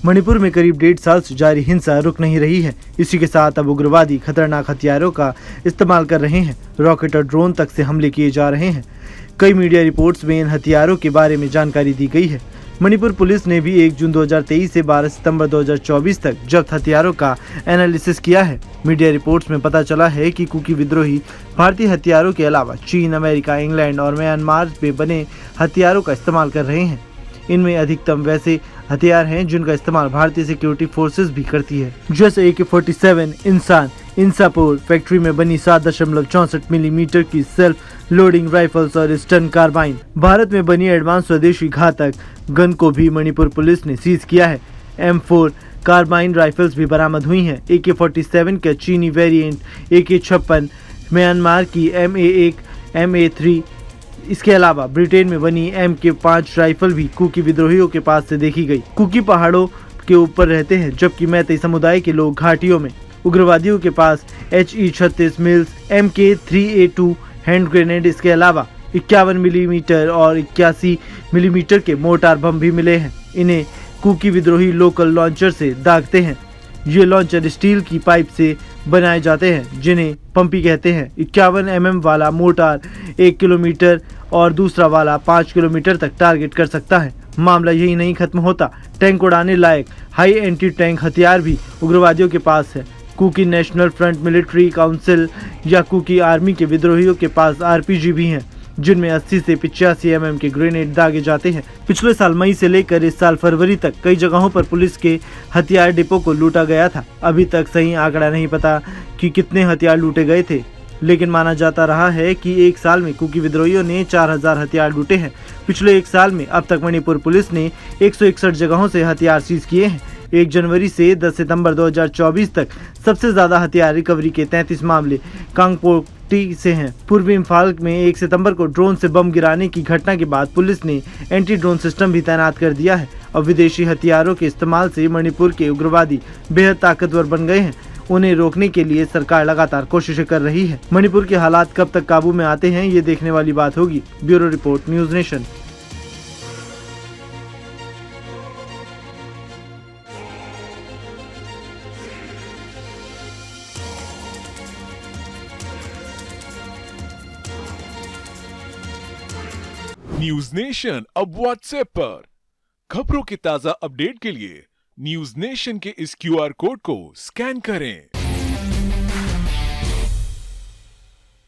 मणिपुर में करीब 1.5 साल से जारी हिंसा रुक नहीं रही है। इसी के साथ अब उग्रवादी खतरनाक हथियारों का इस्तेमाल कर रहे हैं। रॉकेट और ड्रोन तक से हमले किए जा रहे हैं। कई मीडिया रिपोर्ट्स में इन हथियारों के बारे में जानकारी दी गई है। मणिपुर पुलिस ने भी 1 जून 2023 से 12 सितंबर 2024 तक जब्त हथियारों का एनालिसिस किया है। मीडिया रिपोर्ट्स में पता चला है कि कुकी विद्रोही भारतीय हथियारों के अलावा चीन, अमेरिका, इंग्लैंड और म्यांमार में बने हथियारों का इस्तेमाल कर रहे हैं। इनमें अधिकतम वैसे हथियार हैं जिनका इस्तेमाल भारतीय सिक्योरिटी फोर्सेस भी करती है, जैसे AK-47 इंसापुर फैक्ट्री में बनी 7.64 मिलीमीटर की सेल्फ लोडिंग राइफल्स और स्टन कार्बाइन। भारत में बनी एडवांस स्वदेशी घातक गन को भी मणिपुर पुलिस ने सीज किया है। M4 कार्बाइन राइफल्स भी बरामद हुई हैं। AK-47 का चीनी वेरिएंट AK-56, म्यांमार की MA1, MA3, इसके अलावा ब्रिटेन में बनी MK5 राइफल भी कुकी विद्रोहियों के पास से देखी गई। कुकी पहाड़ों के ऊपर रहते हैं, जबकि मैतेई समुदाय के लोग घाटियों में। उग्रवादियों के पास HE-36 mills, MK3A2 hand grenade, इसके अलावा 51 मिलीमीटर और 81 मिलीमीटर के मोर्टार बम भी मिले हैं। इन्हें कुकी विद्रोही लोकल लॉन्चर से दागते हैं। ये लॉन्चर स्टील की पाइप से बनाए जाते हैं, जिन्हें पंपी कहते हैं। 51 mm वाला मोर्टार 1 किलोमीटर और दूसरा वाला 5 किलोमीटर तक टारगेट कर सकता है। मामला यही नहीं खत्म होता, टैंक उड़ाने लायक हाई एंटी टैंक हथियार भी उग्रवादियों के पास है। Kuki national front military council या कुकी आर्मी के विद्रोहियों के पास RPG भी हैं, जिनमें 80 से 85 mm के ग्रेनेड दागे जाते हैं। पिछले साल मई से लेकर इस साल फरवरी तक कई जगहों पर पुलिस के हथियार डिपो को लूटा गया था। अभी तक सही आंकड़ा नहीं पता कि कितने हथियार लूटे गए थे, लेकिन माना जाता रहा है कि एक साल में कुकी विद्रोहियों ने 4000 हथियार लूटे हैं। पिछले एक साल में अब तक मणिपुर पुलिस ने 161 जगहों से हथियार सीज किए हैं। 1 जनवरी से 10 सितंबर 2024 तक सबसे ज्यादा हथियार रिकवरी के 33 मामले कांगपोटी से हैं। पूर्वी इम्फाल में 1 सितंबर को ड्रोन से बम गिराने की घटना के बाद पुलिस ने एंटी ड्रोन सिस्टम भी तैनात कर दिया है। अब विदेशी हथियारों के इस्तेमाल से मणिपुर के उग्रवादी बेहद ताकतवर बन गए हैं। उन्हें रोकने के लिए सरकार लगातार कोशिशें कर रही है। मणिपुर के हालात कब तक काबू में आते हैं, ये देखने वाली बात होगी। Bureau report, news nation. News nation अब व्हाट्सएप पर खबरों के ताजा अपडेट के लिए न्यूज नेशन के इस QR कोड को स्कैन करें।